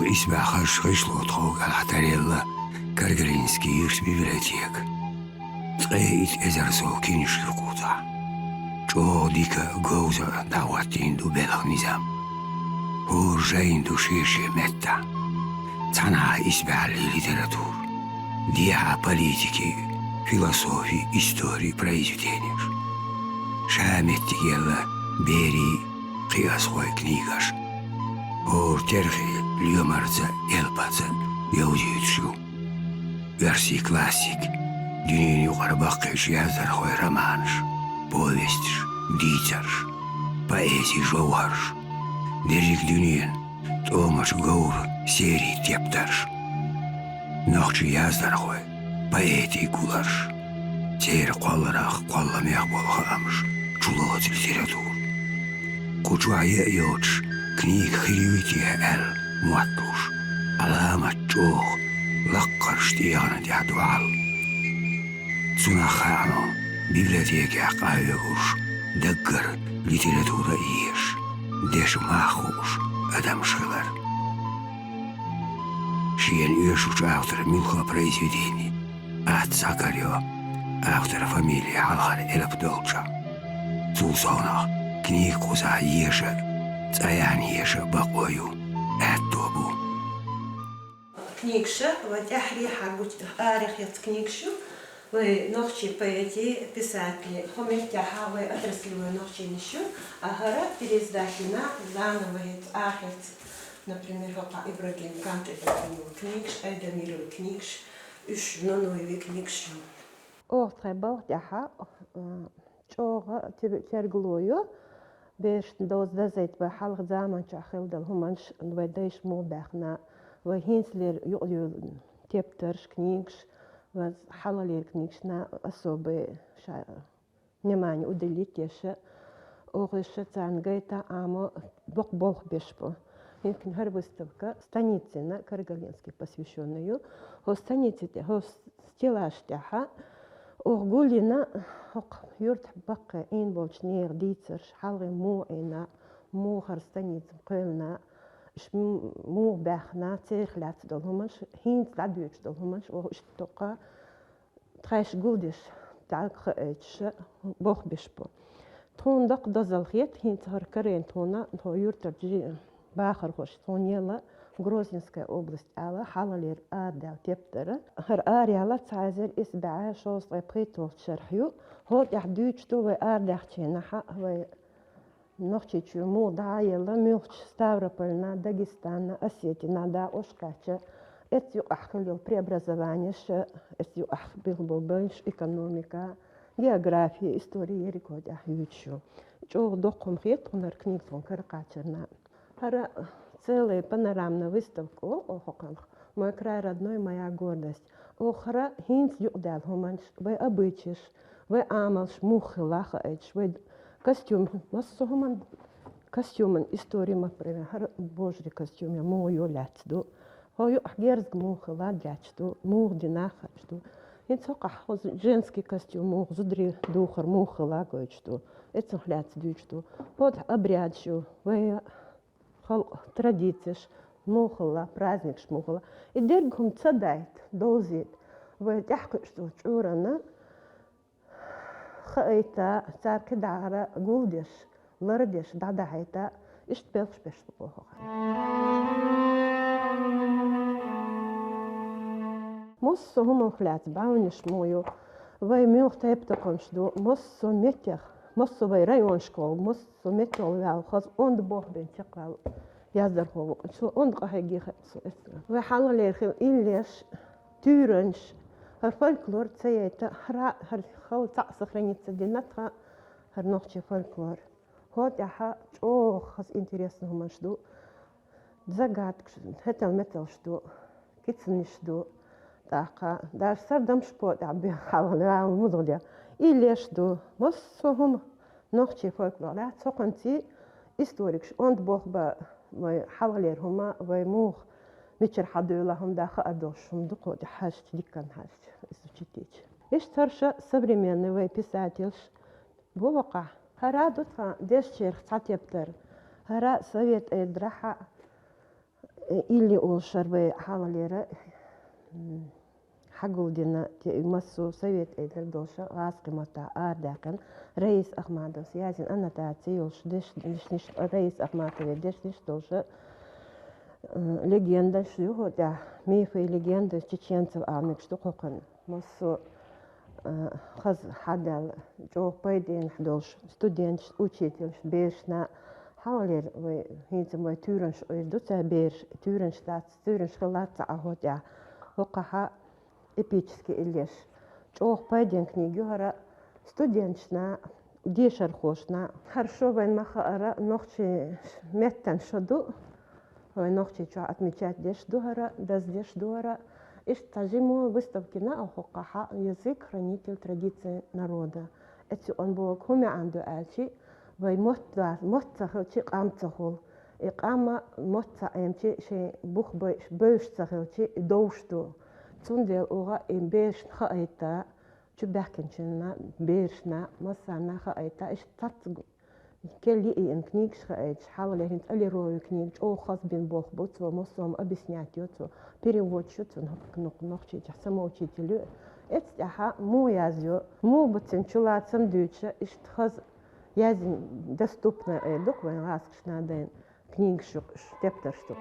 اسمع خش لوطوق على تريلا كارغرينسكي يش بيبليوتيك تقيت ازرسو كينش القوطع جو ديكا غوزا دعواتين دو بلغ نظام هو جاين دو شيشي متى تانا اسمع لليتراتور ديها политики, философии, истории произведения. Шаметти ела бери қиясқой книгаш. Ор терхи льомарца елпаца яудиютшу. Версий классик. Дюнин юқарбаққиш язархой романш. Повестиш, дитярш. Поэзий жауарш. Дерик дюнин томаш гаур серий тептарш. Нохчи яздархой, поэти гулаш. Тер қоларақ қоламеқ болғамыш, чулоғыт литератур. Кучуая йоч, книг хиривития әл муаттуш. Аламат чоқ, лаққарш тияғаны дядуал. Цунахано, библиотеке қайығыш, дәггір литература иеш. Деш махуш, адамшылар. Шиен Юшуч автор милхо произведений. Отца Карё, автор фамилии Алхар Элапдолча. Цулсонах, книг куза Еша, Цаян Еша Бакою, Этобу. Книгша, вот ахри хагуч арих яц книгшу, вы ночи поэти, писатели, хомертяха, вы отрасли вы ночи нишу, а гора переиздательна заново ахец. Например, Папа Ибрагим Кант это книгш, Эдамиру книгш, уж новый книгш. Треба яха, чога терглою, беш доздазет в халх zaman чахил дал хуманш двойдеш мобахна, в хинслер тептers книгш, в халалер книгш на особые внимание уделить еще, огреше цангайта амо бог бешпо. Инкин хар выставка станицына Каргалинский посвященную, хо станиците хо стелаштяха, огулина хок юрт бакка ин болчнер дицерш халгы му ина му хар станицым кылна му бахна цехлат долмаш хин сладюч долмаш о штока треш гулдиш так эч бог бешпо. Тондак дозалхет хин хар карен тона то юрт Бахар хош тоньела Грозненская область ала халалер ада тептера хар ариала цайзер исбаа шос репритор шерхю ход яхдуч то вы ардахчена вы нохчи чуму да ела мюрч Ставропольна Дагестана Осетина да Ошкача это ахлил преобразование это ахбил бобенш экономика география история рекорд ахючу чо докум хет хонар книг фон каркачерна Хара целая панорамная выставка охоканх. Мой край родной, моя гордость. Охра хинц юдал хуманш, вы обычиш, вы амалш мухи лахаэч, вы костюм, массу хуман костюман история например, хара божий костюм я мою лячду. Хою герзг мухи ладячду, мух динахачду. Инцоках женский костюм мух зудри духар мухи лагочду. Это ляцдючду. Под обрядчу, вы традицииш мухла праздник шмухла и дергум цадайт дозит вы тяхку что чурана хайта царки дара гулдиш лардиш дадайта ишт белш беш бохо моссо хумохлят бауниш мою вы мюхтептаком что моссо метях моссо вы район школ моссо метол вал хаз онд бох бен чакал Яздер хо, so ongeheige so is. We halen leer inles turens. Haar folklore zei het haar gauw taxig grenitse dinatra haar nochtje folklore. Hoort ja has interesse hoe man sto. Zagat het al metal sto. Kitsen sto. Daar sardam sport abi halen mudrja. Inles sto. Mos so hom nochtje folklore. Dat zo kan zie historisch ontbochba ما حوالير هما ويموخ متر حدو لهم داخل أدوشهم دقو دي حاجة دي كان حاجة إستوشتيج إيش ترشا современный وي писательш بوقع هرا دوتفا ديش شيخ تعتبتر هرا سويت إدراحة или ол шарбы халалера حقودنا مسو سويت إدر دوشة غاسق متا آرداكن رئيس أحمد يازن أنا تعطيوش دش رئيس أحمد دش دوشة لегенда شو هو ده ميفي لегенда чеченцев آمك شو قوقن مسو خز حدا جو بايدين حدوش студент учитель بيشنا حوالير وهينز ما تورنش دوتا بيش تورنش تات تورنش خلات عهود وقها эпический илеш. Чох пойдем книги гора студентшна дешер хошна. Хорошо вен маха ночи меттен шаду. Ночи чё отмечать деш дуара, дас деш дуара. Иш тажимо выставки на охокаха язык хранитель традиции народа. Это он был коми анду альчи. Вай мотца хилчи амцахол. Икама мотца эмчи ши бух бöш цахилчи доушту. Цундел уга им беш хаайта чубахкенчна бешна масана хаайта иш тат келли ин книг шхаич хавале хинт алирою книг о хас бин бог боцо мосом объяснять ёцо перевод шуцо нохчи само учителю эцтаха му язё му бценчулацам дюча иш хас язин доступно эдук вен раскшна ден книг шук штептер штук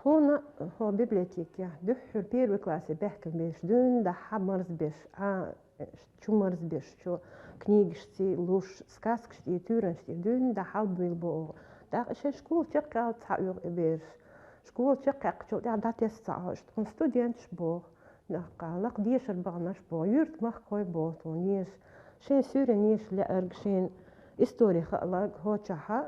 هنا هو библиотеки دحر первый классе бехкен беш дün да хамарс беш чумарс беш чо книгшти луш сказкшти türenшти дün да халбил бо да ше школ чекал цаур беш школ чекал чо да датес цааш он студент бо да калак дешер багнаш бо юрт мах кой бо то ниш ше сүре ниш ля эргшин история халак хочаха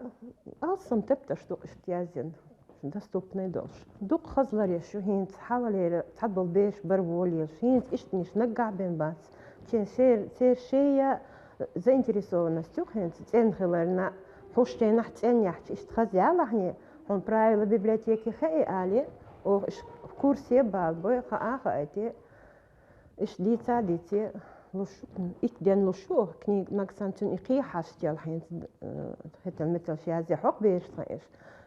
алсам тепта что иштязен доступный дож. Дук хазларе шо хинц хавалере цадбал беш барволе хинц иштниш нагабен бац. Чен сер шея заинтересованностью хинц ценхелерна хуштена ценняч ишт хазялахне он правила библиотеки хай али о в курсе балбой хааха эти иш дити луш итден лушу книг максантун икhi хастял хинц хетел метал шязи хок беш таиш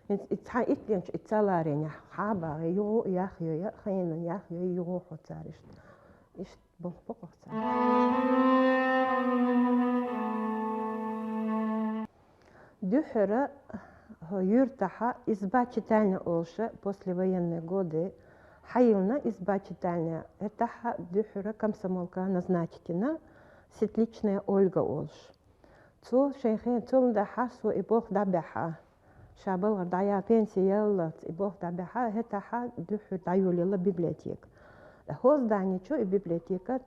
it's high itliench itsalarinya haba yo yahyo ya khayna yahyo yo khotsarish ish бохбохца дюхера юртаха изба читальня олша послевоенные годы хаилна изба читальня это дюхера комсомолка назначена светличная Ольга олш цо шейхен цолда хасу и бог дабаха شابل دايا пенсия ибох дабаха это дюхер даюлила библиотека هو здание чё и библиотека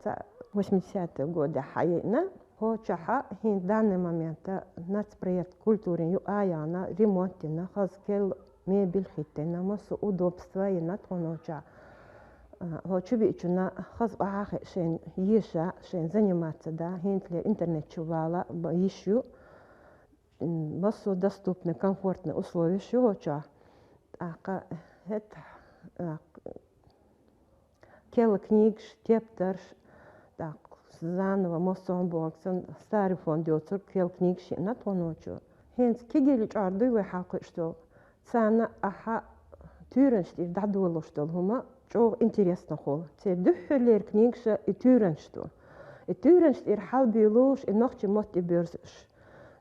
80-е годы хаина хочаха в данный момент нацпроект культуры юаяна ремонтина хазкел мебель хитена масу удобства и натоноча хочу бичуна хазбахе шен еша шен заниматься да хинтлер интернет чувала ищу масу доступны комфортные условия шуча ака это кел книг штептерш так заново мосом боксон старый фонд дёцур кел книг ши на тоночу хенс кигели чарды вы хакы что цана аха türenшти дадуло что хума чо интересно хол те духлер книг ша и türenшту и türenшти халбилуш и нохчи мот и бёрсш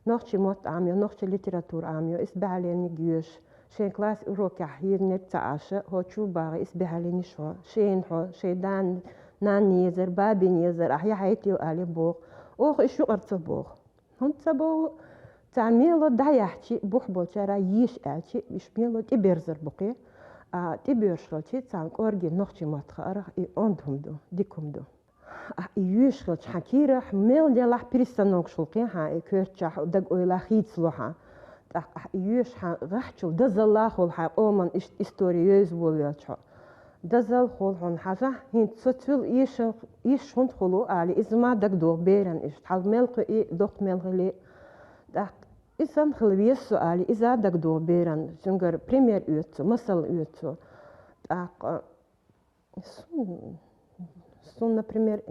نوختي موت عاميو نوختي ليتراتور عاميو اسبح لي جيوش شين كلاس روكا هير نتعاشا هو شو باغي اسبح لي نشوا شين هو شيدان نان يزر بابي يزر احيا حياتي وقالي بوخ اوخ اشو ارتبوخ هم تبو تعميلو دايحتي بوخ بوتشارا يش التي بشميلو تبرزر بوقي تبيرشلتي تسان اورجي نوختي موت خارخ اي اوندهم دو ديكم دو يوشلت حكيرة ميل ديال بريستانوك شلقين ها كيرتشح ودق ولا خيتسلوها يوش ها غحشو دزل خول ها اومن استوريوز بولياتشو دزل خول هون حاجة هين تسوتل يش هون خلو على إزما دق دو بيرن إيش حال ملك إيه دق ملك لي دق إنسان خلويس سؤالي إذا دق دو بيرن سنجر بريمير يوتسو مثل يوتسو دق например,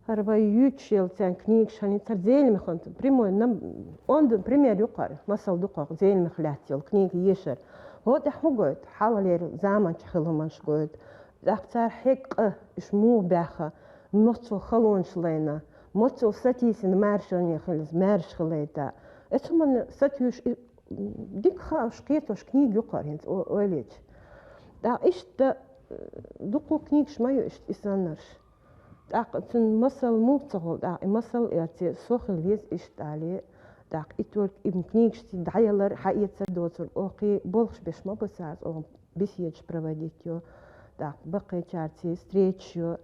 Харва ючил тян книг шани тар зелми хонт прямой нам он пример юқар масал дуқақ зелми хлятил книг ешер вот хугойт халалер заман чхилуман шгойт захцар хек ишму бяха моцо халон шлейна моцо сатисин маршони хилз марш хлейта этман сатюш дик хаш кетош книг юқар хинт ойлеч да ишта дуқу книг шмаю ишт исаннарш تن مثل مو تقول مثل يعني سوخ الجيز إشتالي إتول إمكنيش تدعيلر حقيقة دوتر أوكي بولش بيش ما بساعد أو بيسيج проводить بقي شارتي ستريتشيو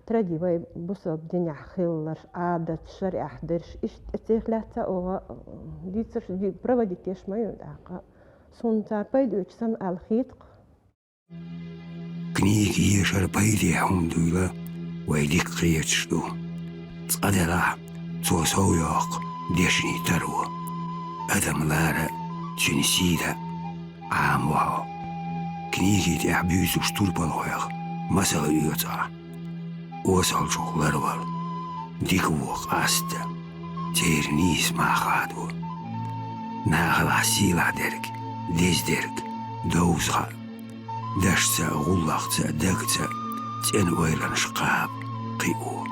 تردي وي بصوب دنيا خيلر عادة شرع أحدرش إيش تيخلاتا أو ديتر دي проводить إيش ما يندعق سون تاربيد ويشسن الخيط كنيك يشر بيدي حمدولا ويديك قيتشدو تقدر توسويوق ديشني ترو أدم لارا تشنسيدا عام وعو كنيكي تعبيزو شتوربالويق مسال يوتا وصل شوق لرول ديك ووق أستا تيرنيس ما خادو ناغلا سيلا درك ديز درك دوزغا دشتا غلقتا دقتا تين ويلن شقاب قيئو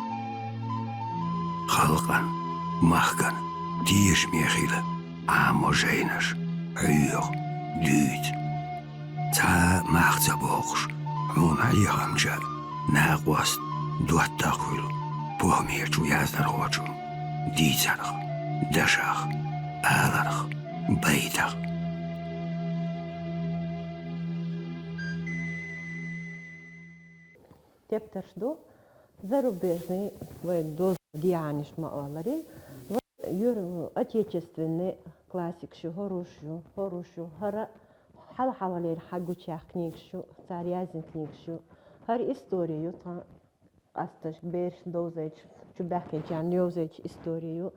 خلقا مخكن ديش ميخيلة عامو جينش عيوغ دوت تا ماختا بوغش عون عيغم جا ناقوست دوات تاقويل بوهميرجو يازدر غوچو ديتانخ دشاخ آلانخ بيتاخ تبترشدو зарубежный доз дианиш мааларин юр отечественный классик шу хорошую хара хала хагучах книг шу царязин книг шу хар историю та асташ берш дозеч чубахе жан ёзеч историю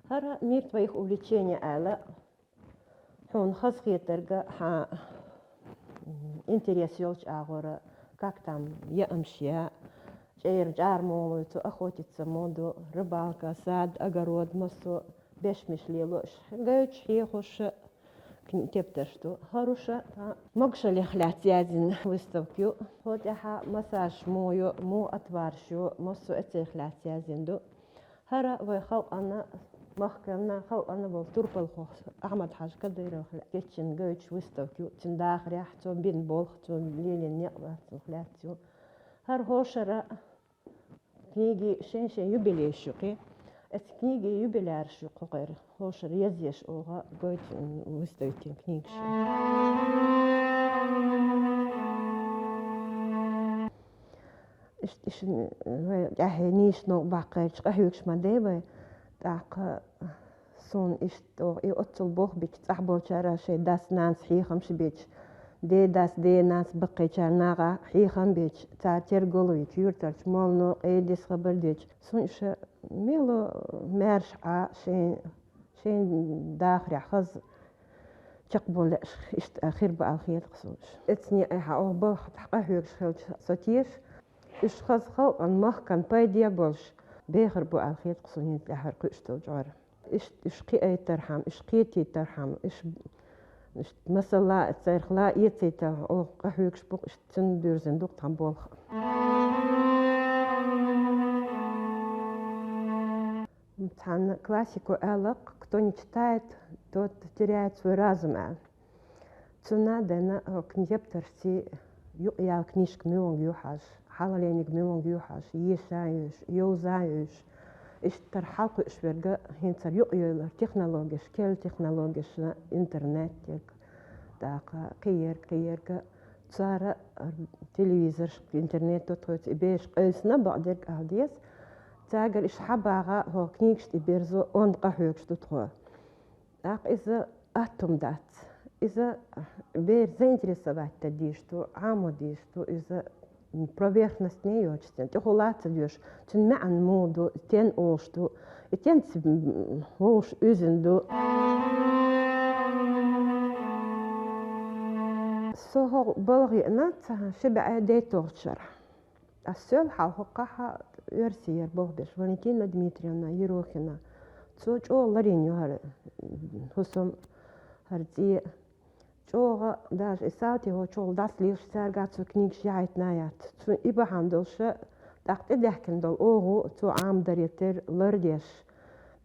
хара мир твоих увлечений ала он хасхетерга ха интерес ёлч агора как там я амшия жар молоту охотиться моду рыбалка сад огород массу бешмишлело гач хехош тепта что хороша могшали хлятязин выставку вот я массаж мою му отваршу массу эти хлятязин до хара вайхал она махкана хал она был турпал хос ахмад хаж кадыра кечин гач выставку тиндах ряхту бин болхту лелен не хлятю هر هوشرا كنيجي شين يوبيلي شقي كنيجي يوبيلار شقو غير هوشر يزيش اوغا قويت مستويتين كنيج إيش جاهنيش نو باقي قهوكش مديبه داق سون إيش تو يوتل بوخ بيك صاحبو شارا شي داس نانس حي خمس بيك دي داس دي ناس بقي چارناغا حيخان بيج تاتير قولويك يورترش مولنو ايديس خبر ديج سونش ميلو مارش شين داخري خز تقبل اشت اخير بالخير قصوش اتني ايها او بوخ تحقه يخشل ساتيش اش خز خو ان مخ كان بايديا بولش بيخر بو الخير قصوني تحر قشتو جار اش قي اي ترحم اش قيتي ترحم اش مثلا تسيرخلا يتيتا او قهوكش بوق تن دورزن دوق تنبول امتحان классику элок кто не читает тот теряет свой разум цуна дена книжептерси я книжка милон юхаш халаленик милон юхаш ешаюш юзаюш اشتر حلقة إشبرجة هنصر يقيل تكنولوجيا كل تكنولوجيا إنترنت داقة قيرك صار تلفزيون إنترنت تطوت إبيش قيسنا بعدك أهديس تاجر إيش حباغا هو كنيكش تبيرزو أون قهوكش تطوى داق إذا أتم دات إذا بير заинтересовать تديشتو عامو ديشتو إذا поверхность не ёчтен ты холаца дёш тен мән моду тен ошту тен ош үзенду сохо болгы нат шебә дә торчар السؤال حقها يرسير بوهبش فالنتينا دميتريونا يروخنا تسوج أو لرين يهر هسم هرزي جوغا داش إساتي هو شغل داس ليش سارقات سو كنيك شيعت نايات تو إبا هندوش داقت إدهكن دول أوغو تو عام دريتر لرديش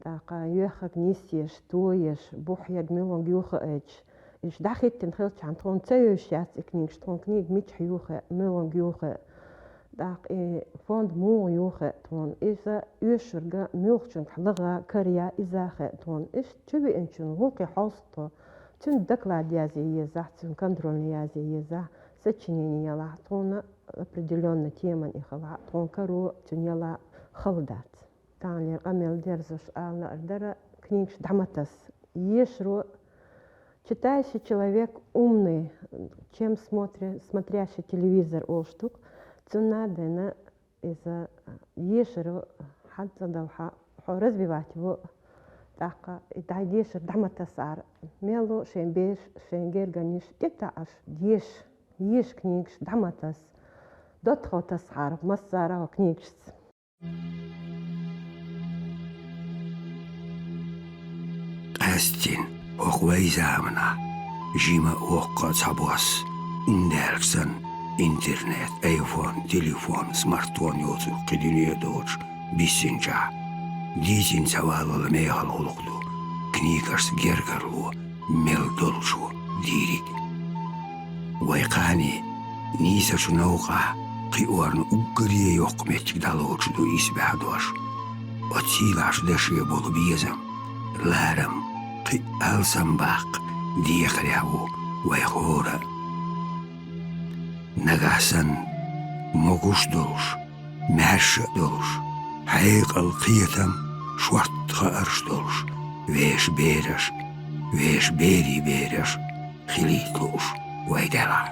داقا يوخك نيسيش تويش بوحيد ميلون يوخا إيج إيش داخت تنخلش عن تون تيوش يات كنيك تون كنيك ميتش يوخا ميلون يوخا داق فوند مو يوخا تون إذا يوشرغا ميلخشن حلغا كريا إزاخا تون إيش تبي إنشن غوكي حوستو تون доклад языка, тон контрольный язык, сочинение ла, тон определенная тема их ла, тон кару тунела халдат. Танлер амел дерзуш ална ардара книг даматас. Ешру читающий человек умный, чем смотрящий телевизор олштук, цунада на из-за ешру хадзадалха развивать его. تاقا دايديش دعمة تسعر ميلو شين بيش شين غير غنيش تتعش ديش يش كنيكش دعمة تس دوتخو تسعر مصارا وكنيكش أستين أخوي زامنا جيما أوقع تابوس إندركسن إنترنت أيفون تليفون سمارتفون يوتو قدينية دوش بيسنجا ديزين سوال ميهال غلقلو كنيكرس جرجرلو ميلدولشو ديريك ويقاني نيسا شنوقع قيوارن أقريه يقمتك دالوشدو إسبح دوش وتسيلاش دشي بولو بيزم لارم قي ألسم باق ديقريهو ويخورا نغاسن موغوش دولش مهش دولش حيق القيتم شوارت غارش دولش ويش بيرش ويش بيري بيرش خليتلوش ويدلا